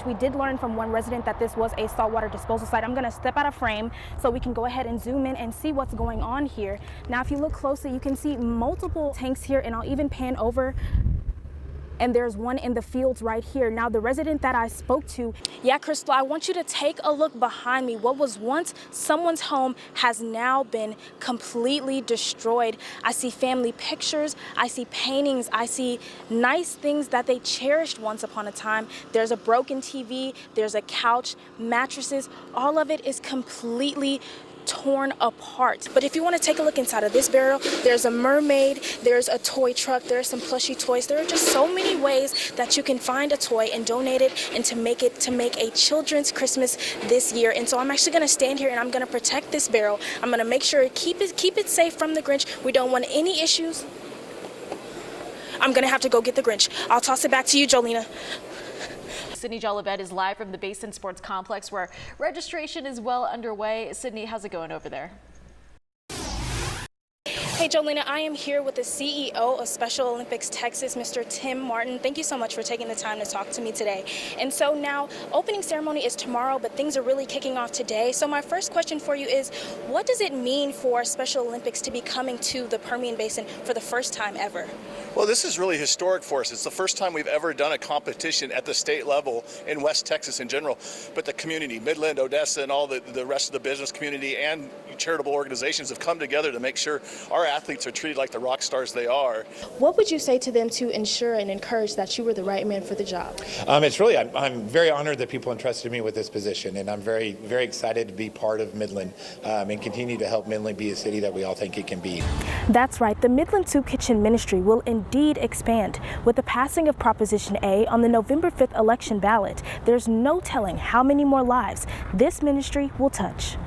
We did learn from one resident that this was a saltwater disposal site. I'm going to step out of frame so we can go ahead and zoom in and see what's going on here. Now, if you look closely, you can see multiple tanks here, and I'll even pan over. And there's one in the fields right here. Now, the resident that I spoke to, yeah, Crystal, I want you to take a look behind me. What was once someone's home has now been completely destroyed. I see family pictures, I see paintings, I see nice things that they cherished once upon a time. There's a broken TV, there's a couch, mattresses, all of it is completely torn apart. But if you want to take a look inside of this barrel, there's a mermaid, there's a toy truck, there's some plushy toys. There are just so many ways that you can find a toy and donate it and to make a children's Christmas this year. And so I'm actually going to stand here and I'm going to protect this barrel. I'm going to make sure keep it safe from the Grinch. We don't want any issues. I'm going to have to go get the Grinch. I'll toss it back to you, Jolina. Sydnee Jolivette is live from the Basin Sports Complex where registration is well underway. Sydnee, how's it going over there? Hey, Jolina, I am here with the CEO of Special Olympics Texas, Mr. Tim Martin. Thank you so much for taking the time to talk to me today. And so now, opening ceremony is tomorrow, but things are really kicking off today. So my first question for you is, what does it mean for Special Olympics to be coming to the Permian Basin for the first time ever? Well, this is really historic for us. It's the first time we've ever done a competition at the state level in West Texas in general. But the community, Midland, Odessa, and all the rest of the business community and charitable organizations have come together to make sure our athletes are treated like the rock stars they are. What would you say to them to ensure and encourage that you were the right man for the job? It's really, I'm very honored that people entrusted me with this position, and I'm very, very excited to be part of Midland and continue to help Midland be a city that we all think it can be. That's right. The Midland Soup Kitchen Ministry will indeed expand. With the passing of Proposition A on the November 5th election ballot, there's no telling how many more lives this ministry will touch.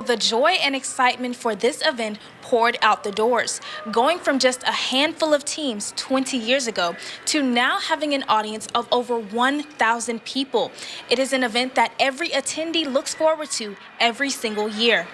The joy and excitement for this event poured out the doors, going from just a handful of teams 20 years ago to now having an audience of over 1,000 people. It is an event that every attendee looks forward to every single year.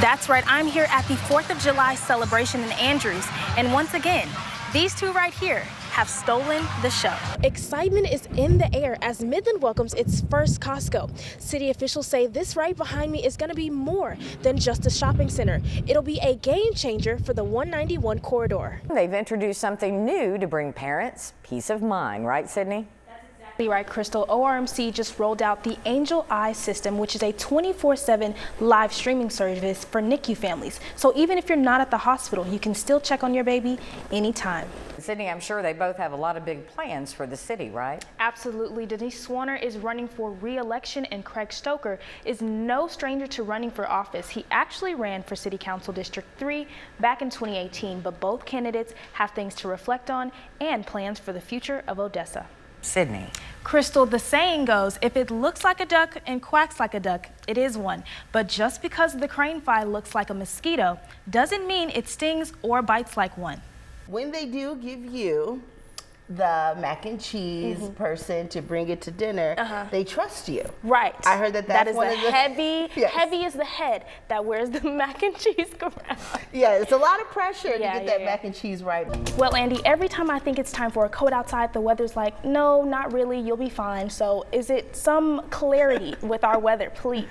That's right, I'm here at the 4th of July celebration in Andrews, and once again, these two right here have stolen the show. Excitement is in the air as Midland welcomes its first Costco. City officials say this right behind me is going to be more than just a shopping center. It'll be a game changer for the 191 corridor. They've introduced something new to bring parents peace of mind, right, Sydnee? Right, Crystal. ORMC just rolled out the Angel Eye system, which is a 24/7 live streaming service for NICU families. So even if you're not at the hospital, you can still check on your baby anytime. Sydnee, I'm sure they both have a lot of big plans for the city, right? Absolutely. Denise Swanner is running for re-election, and Craig Stoker is no stranger to running for office. He actually ran for City Council District 3 back in 2018, but both candidates have things to reflect on and plans for the future of Odessa. Sydnee. Crystal, the saying goes, if it looks like a duck and quacks like a duck, it is one. But just because the crane fly looks like a mosquito doesn't mean it stings or bites like one. When they do give you the mac and cheese person to bring it to dinner, they trust you. Right. I heard that that's one of the heavy, heavy is the head that wears the mac and cheese crown. Yeah, it's a lot of pressure to get that mac and cheese right. Well, Andy, every time I think it's time for a coat outside, the weather's like, no, not really, you'll be fine. So is it some clarity with our weather, please?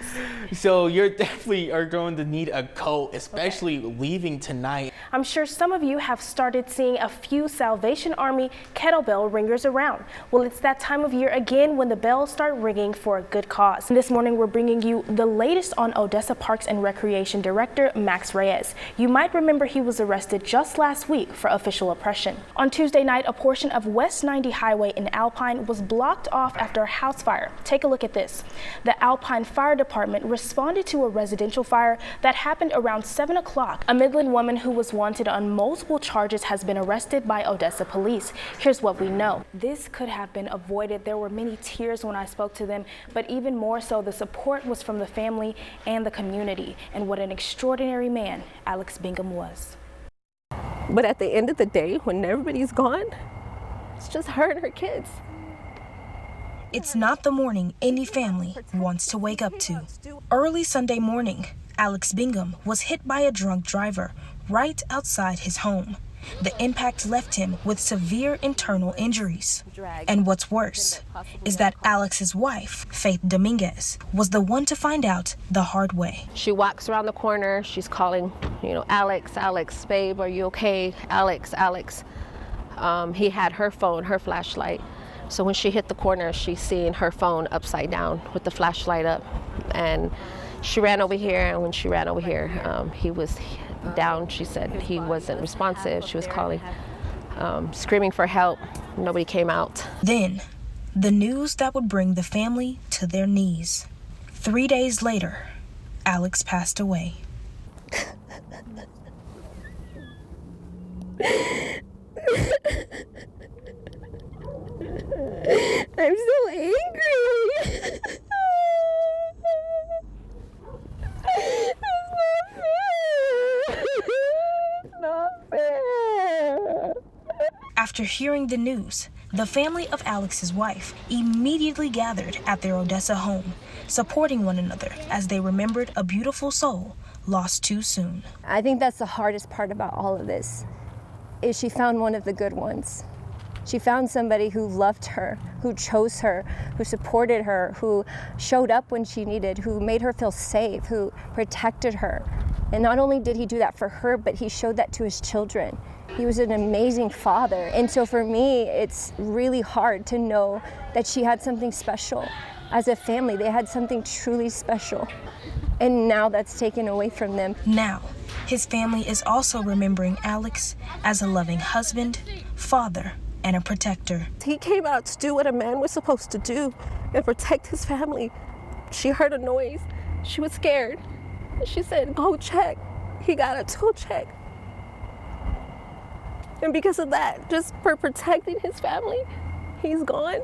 So you're definitely are going to need a coat, especially leaving tonight. I'm sure some of you have started seeing a few Salvation Army kettlebell ringers around. Well, it's that time of year again when the bells start ringing for a good cause. This morning, we're bringing you the latest on Odessa Parks and Recreation Director Max Reyes. You might remember he was arrested just last week for official oppression. On Tuesday night, a portion of West 90 Highway in Alpine was blocked off after a house fire. Take a look at this. The Alpine Fire Department responded to a residential fire that happened around 7 o'clock. A Midland woman who was wanted on multiple charges has been arrested by Odessa police. Here's what we know. This could have been avoided. There were many tears when I spoke to them, but even more so, the support was from the family and the community. And what an extraordinary man Alex Bingham was. But at the end of the day, when everybody's gone, it's just her and her kids. It's not the morning any family wants to wake up to. Early Sunday morning, Alex Bingham was hit by a drunk driver right outside his home. The impact left him with severe internal injuries. And what's worse is that Alex's wife, Faith Dominguez, was the one to find out the hard way. She walks around the corner, she's calling, Alex, Alex, babe, are you okay? Alex, Alex. He had her phone, her flashlight. So when she hit the corner, she's seeing her phone upside down with the flashlight up. And she ran over here, and when she ran over here, he was down. She said he wasn't responsive. She was calling, screaming for help. Nobody came out. Then, the news that would bring the family to their knees. 3 days later, Alex passed away. I'm so angry. Not fair. After hearing the news, the family of Alex's wife immediately gathered at their Odessa home, supporting one another as they remembered a beautiful soul lost too soon. I think that's the hardest part about all of this, is she found one of the good ones. She found somebody who loved her, who chose her, who supported her, who showed up when she needed, who made her feel safe, who protected her. And not only did he do that for her, but he showed that to his children. He was an amazing father. And so for me, it's really hard to know that she had something special. As a family, they had something truly special. And now that's taken away from them. Now, his family is also remembering Alex as a loving husband, father, and a protector. He came out to do what a man was supposed to do and protect his family. She heard a noise. She was scared. She said, go check. He got up to go check. And because of that, just for protecting his family, he's gone.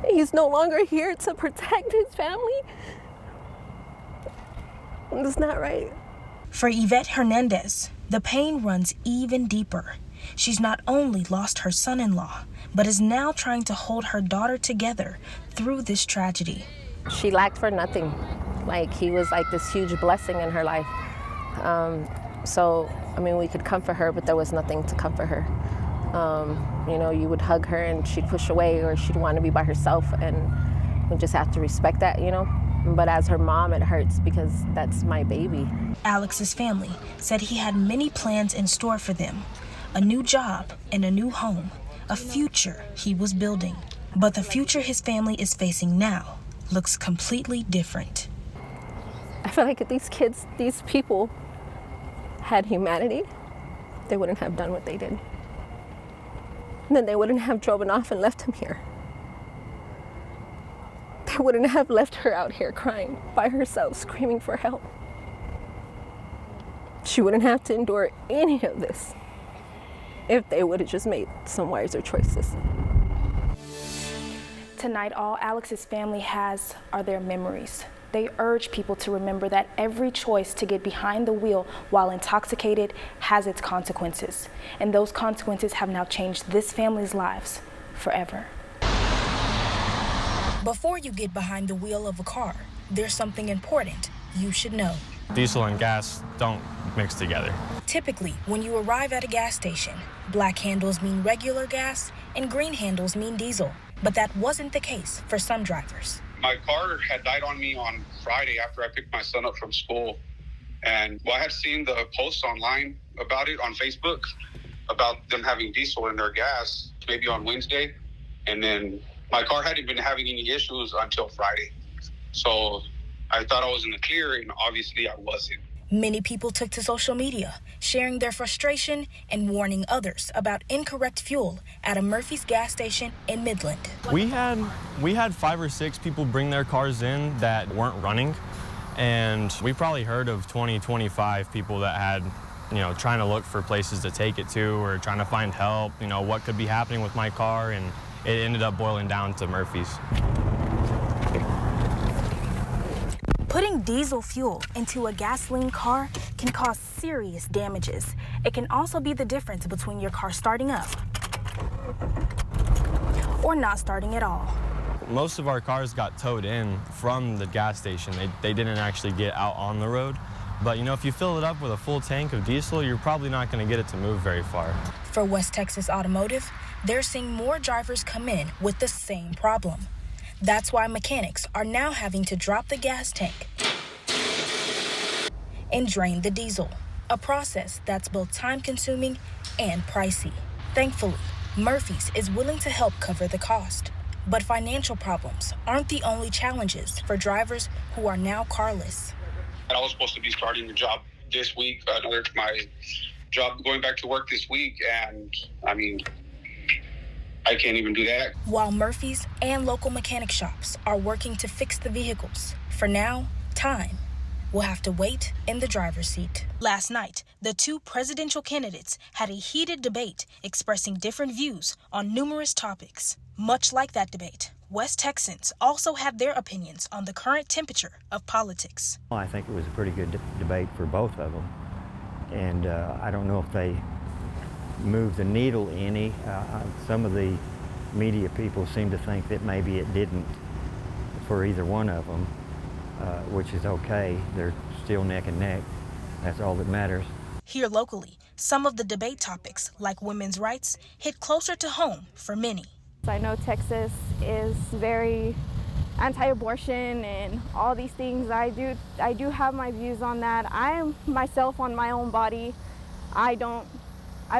He's no longer here to protect his family. It's not right. For Yvette Hernandez, the pain runs even deeper. She's not only lost her son-in-law, but is now trying to hold her daughter together through this tragedy. She lacked for nothing. He was like this huge blessing in her life. We could comfort her, but there was nothing to comfort her. You would hug her and she'd push away, or she'd want to be by herself, and we just have to respect that, But as her mom, it hurts because that's my baby. Alex's family said he had many plans in store for them. A new job and a new home, a future he was building. But the future his family is facing now looks completely different. I feel like if these people had humanity, they wouldn't have done what they did. And then they wouldn't have driven off and left him here. They wouldn't have left her out here crying by herself, screaming for help. She wouldn't have to endure any of this if they would have just made some wiser choices. Tonight, all Alex's family has are their memories. They urge people to remember that every choice to get behind the wheel while intoxicated has its consequences. And those consequences have now changed this family's lives forever. Before you get behind the wheel of a car, there's something important you should know. Diesel and gas don't mix together. Typically, when you arrive at a gas station, black handles mean regular gas and green handles mean diesel. But that wasn't the case for some drivers. My car had died on me on Friday after I picked my son up from school. And I had seen the posts online about it on Facebook, about them having diesel in their gas, maybe on Wednesday. And then my car hadn't been having any issues until Friday. So I thought I was in the clear, and obviously I wasn't. Many people took to social media, sharing their frustration and warning others about incorrect fuel at a Murphy's gas station in Midland. We had 5 or 6 people bring their cars in that weren't running, and we probably heard of 20, 25 people that had, trying to look for places to take it to or trying to find help, what could be happening with my car, and it ended up boiling down to Murphy's. Putting diesel fuel into a gasoline car can cause serious damages. It can also be the difference between your car starting up or not starting at all. Most of our cars got towed in from the gas station. They didn't actually get out on the road. But you know, if you fill it up with a full tank of diesel, you're probably not going to get it to move very far. For West Texas Automotive, they're seeing more drivers come in with the same problem. That's why mechanics are now having to drop the gas tank and drain the diesel, a process that's both time-consuming and pricey. Thankfully, Murphy's is willing to help cover the cost. But financial problems aren't the only challenges for drivers who are now carless. I was supposed to be starting the job this week, my job going back to work this week, and I mean, I can't even do that. While Murphy's and local mechanic shops are working to fix the vehicles, for now, time will have to wait in the driver's seat. Last night, the two presidential candidates had a heated debate expressing different views on numerous topics. Much like that debate, West Texans also have their opinions on the current temperature of politics. Well, I think it was a pretty good debate for both of them. And I don't know if they moved the needle any. Some of the media people seem to think that maybe it didn't for either one of them, which is okay. They're still neck and neck. That's all that matters. Here locally, some of the debate topics, like women's rights, hit closer to home for many. I know Texas is very anti-abortion and all these things. I do have my views on that. I am myself on my own body. I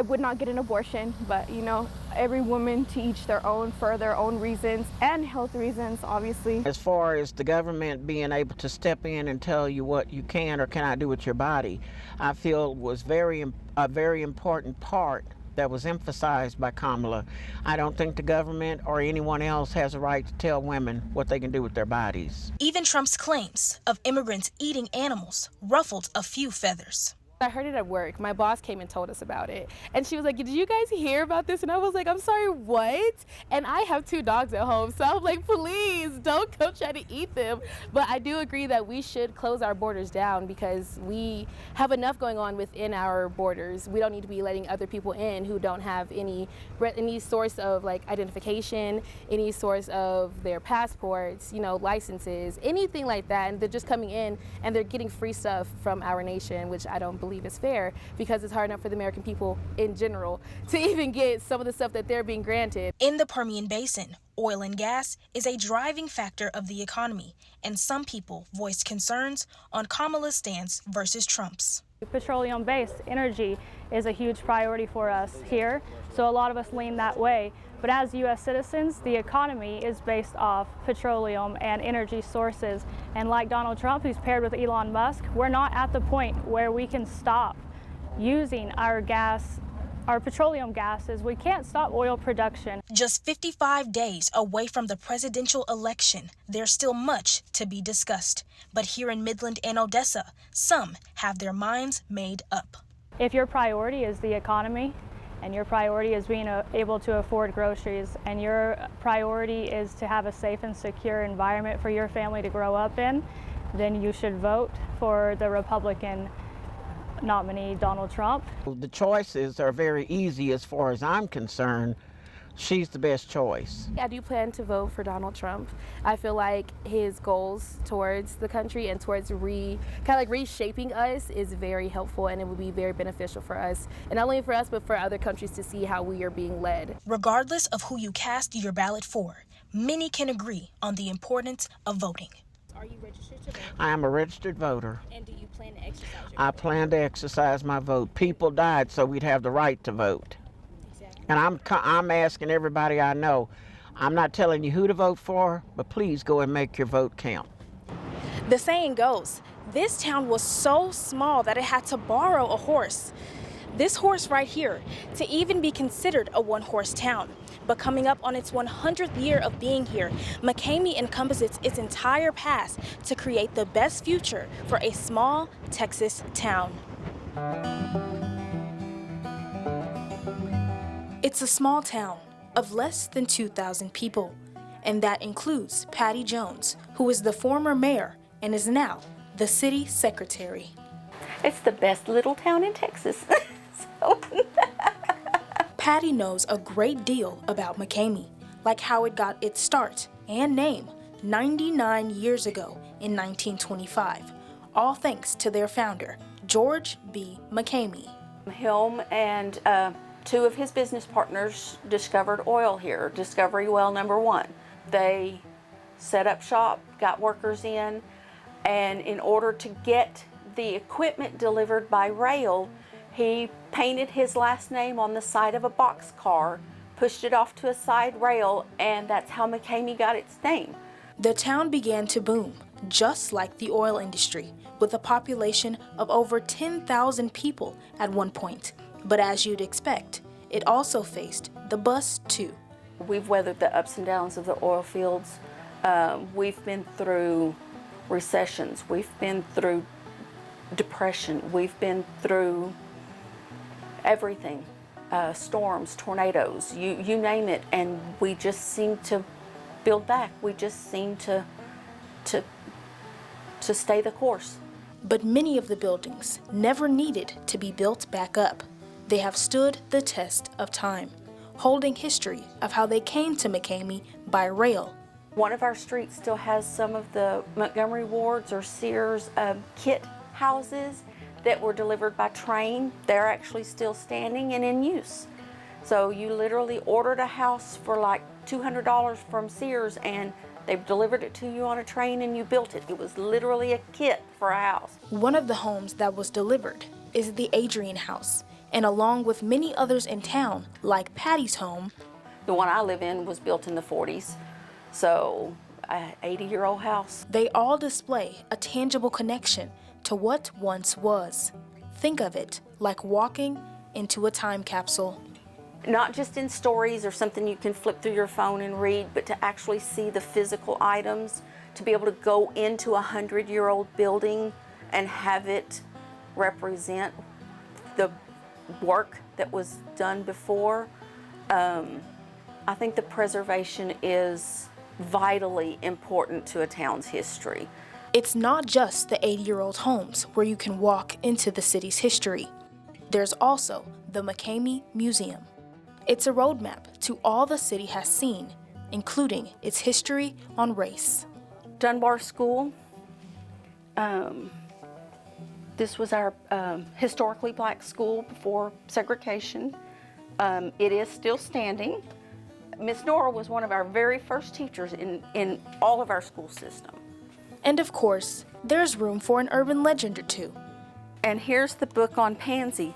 would not get an abortion, but you know, every woman to each their own for their own reasons and health reasons, obviously. As far as the government being able to step in and tell you what you can or cannot do with your body, I feel was a very important part that was emphasized by Kamala. I don't think the government or anyone else has a right to tell women what they can do with their bodies. Even Trump's claims of immigrants eating animals ruffled a few feathers. I heard it at work. My boss came and told us about it. And she was like, did you guys hear about this? And I was like, I'm sorry, what? And I have 2 dogs at home. So I'm like, please don't come try to eat them. But I do agree that we should close our borders down because we have enough going on within our borders. We don't need to be letting other people in who don't have any source of like identification, any source of their passports, you know, licenses, anything like that. And they're just coming in and they're getting free stuff from our nation, which I don't believe is fair because it's hard enough for the American people in general to even get some of the stuff that they're being granted. In the Permian Basin, oil and gas is a driving factor of the economy, and some people voiced concerns on Kamala's stance versus Trump's. Petroleum-based energy is a huge priority for us here, so a lot of us lean that way. But as U.S. citizens, the economy is based off petroleum and energy sources. And like Donald Trump, who's paired with Elon Musk, we're not at the point where we can stop using our petroleum gases. We can't stop oil production. Just 55 days away from the presidential election, there's still much to be discussed. But here in Midland and Odessa, some have their minds made up. If your priority is the economy, and your priority is being able to afford groceries, and your priority is to have a safe and secure environment for your family to grow up in, then you should vote for the Republican nominee, Donald Trump. The choices are very easy as far as I'm concerned. She's the best choice. I do plan to vote for Donald Trump. I feel like his goals towards the country and towards reshaping us is very helpful, and it would be very beneficial for us, and not only for us but for other countries to see how we are being led. Regardless of who you cast your ballot for, many can agree on the importance of voting. Are you registered to vote? I am a registered voter. And do you plan to exercise your vote? I plan to exercise my vote. People died so we'd have the right to vote. And I'm asking everybody I know, I'm not telling you who to vote for, but please go and make your vote count. The saying goes, this town was so small that it had to borrow a horse. This horse right here, to even be considered a one-horse town. But coming up on its 100th year of being here, McCamey encompasses its entire past to create the best future for a small Texas town. It's a small town of less than 2,000 people, and that includes Patty Jones, who is the former mayor and is now the city secretary. It's the best little town in Texas. Patty knows a great deal about McCamey, like how it got its start and name 99 years ago in 1925, all thanks to their founder, George B. McCamey. Him and two of his business partners discovered oil here, Discovery Well number 1. They set up shop, got workers in, and in order to get the equipment delivered by rail, he painted his last name on the side of a boxcar, pushed it off to a side rail, and that's how McCamey got its name. The town began to boom, just like the oil industry, with a population of over 10,000 people at one point. But as you'd expect, it also faced the bust too. We've weathered the ups and downs of the oil fields. We've been through recessions. We've been through depression. We've been through everything. Storms, tornadoes, you name it, and we just seem to build back. We just seem to stay the course. But many of the buildings never needed to be built back up. They have stood the test of time, holding history of how they came to McCamey by rail. One of our streets still has some of the Montgomery Wards or Sears kit houses that were delivered by train. They're actually still standing and in use. So you literally ordered a house for like $200 from Sears, and they've delivered it to you on a train and you built it. It was literally a kit for a house. One of the homes that was delivered is the Adrian House, and along with many others in town, like Patty's home. The one I live in was built in the 40s, so an 80-year-old house. They all display a tangible connection to what once was. Think of it like walking into a time capsule. Not just in stories or something you can flip through your phone and read, but to actually see the physical items, to be able to go into a 100-year-old building and have it represent the work that was done before. I think the preservation is vitally important to a town's history. It's not just the 80-year-old homes where you can walk into the city's history. There's also the McCamey Museum. It's a roadmap to all the city has seen, including its history on race. Dunbar School. This was our historically black school before segregation. It is still standing. Miss Nora was one of our very first teachers in all of our school system. And of course, there's room for an urban legend or two. And here's the book on Pansy,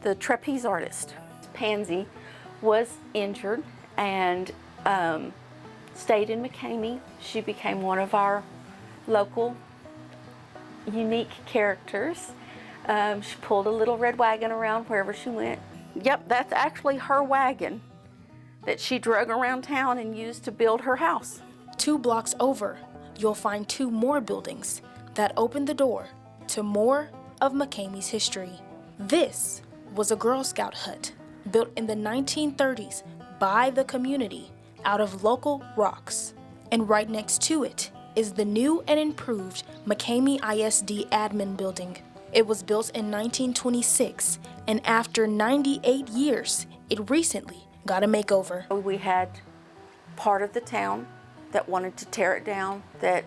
the trapeze artist. Pansy was injured and stayed in McCamey. She became one of our local unique characters. She pulled a little red wagon around wherever she went. Yep, that's actually her wagon that she drug around town and used to build her house. 2 blocks over, you'll find 2 more buildings that open the door to more of McCamey's history. This was a Girl Scout hut built in the 1930s by the community out of local rocks. And right next to it is the new and improved McCamey ISD admin building. It was built in 1926, and after 98 years, it recently got a makeover. We had part of the town that wanted to tear it down, that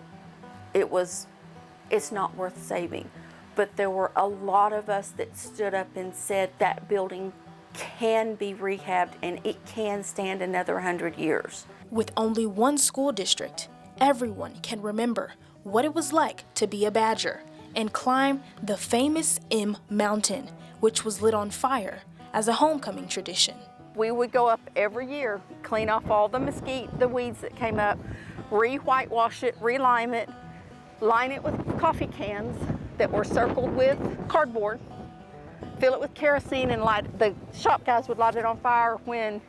it's not worth saving. But there were a lot of us that stood up and said that building can be rehabbed and it can stand another 100 years. With only one school district, everyone can remember what it was like to be a Badger and climb the famous M Mountain, which was lit on fire as a homecoming tradition. We would go up every year, clean off all the mesquite, the weeds that came up, re-whitewash it, re-lime it, line it with coffee cans that were circled with cardboard, fill it with kerosene, and the shop guys would light it on fire when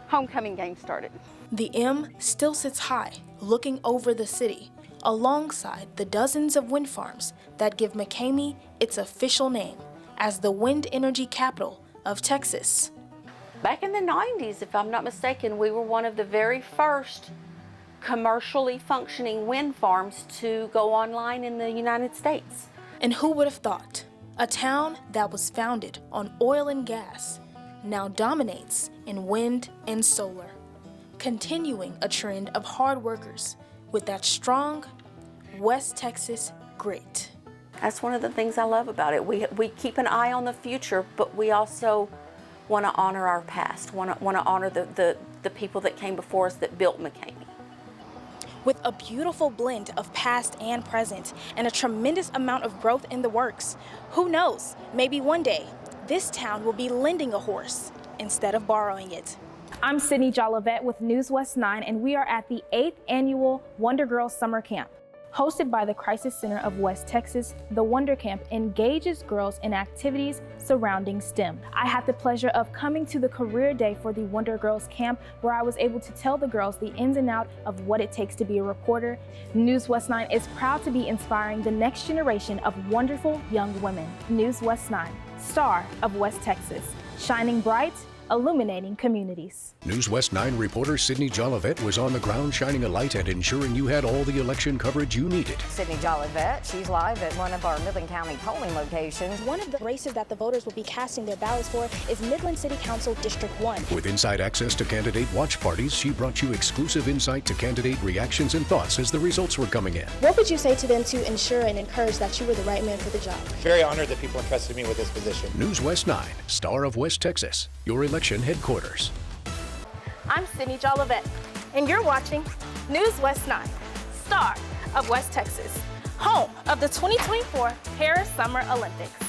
homecoming games started. The M still sits high, looking over the city, alongside the dozens of wind farms that give McCamey its official name as the wind energy capital of Texas. Back in the 90s, if I'm not mistaken, we were one of the very first commercially functioning wind farms to go online in the United States. And who would have thought? A town that was founded on oil and gas now dominates in wind and solar, continuing a trend of hard workers with that strong West Texas grit. That's one of the things I love about it. We keep an eye on the future, but we also want to honor our past, want to honor the people that came before us that built McCamey. With a beautiful blend of past and present and a tremendous amount of growth in the works, who knows, maybe one day this town will be lending a horse instead of borrowing it. I'm Sydnee Jolivette with News West 9, and we are at the 8th annual Wonder Girls Summer Camp. Hosted by the Crisis Center of West Texas, the Wonder Camp engages girls in activities surrounding STEM. I had the pleasure of coming to the career day for the Wonder Girls Camp, where I was able to tell the girls the ins and outs of what it takes to be a reporter. News West 9 is proud to be inspiring the next generation of wonderful young women. News West 9, star of West Texas, shining bright, illuminating communities. News West 9 reporter Sydnee Jolivette was on the ground shining a light and ensuring you had all the election coverage you needed. Sydnee Jolivette, she's live at one of our Midland County polling locations. One of the races that the voters will be casting their ballots for is Midland City Council District 1. With inside access to candidate watch parties, she brought you exclusive insight to candidate reactions and thoughts as the results were coming in. What would you say to them to ensure and encourage that you were the right man for the job? Very honored that people entrusted me with this position. News West 9, star of West Texas, your election headquarters. I'm Sydnee Jolivette, and you're watching News West 9, star of West Texas, home of the 2024 Paris Summer Olympics.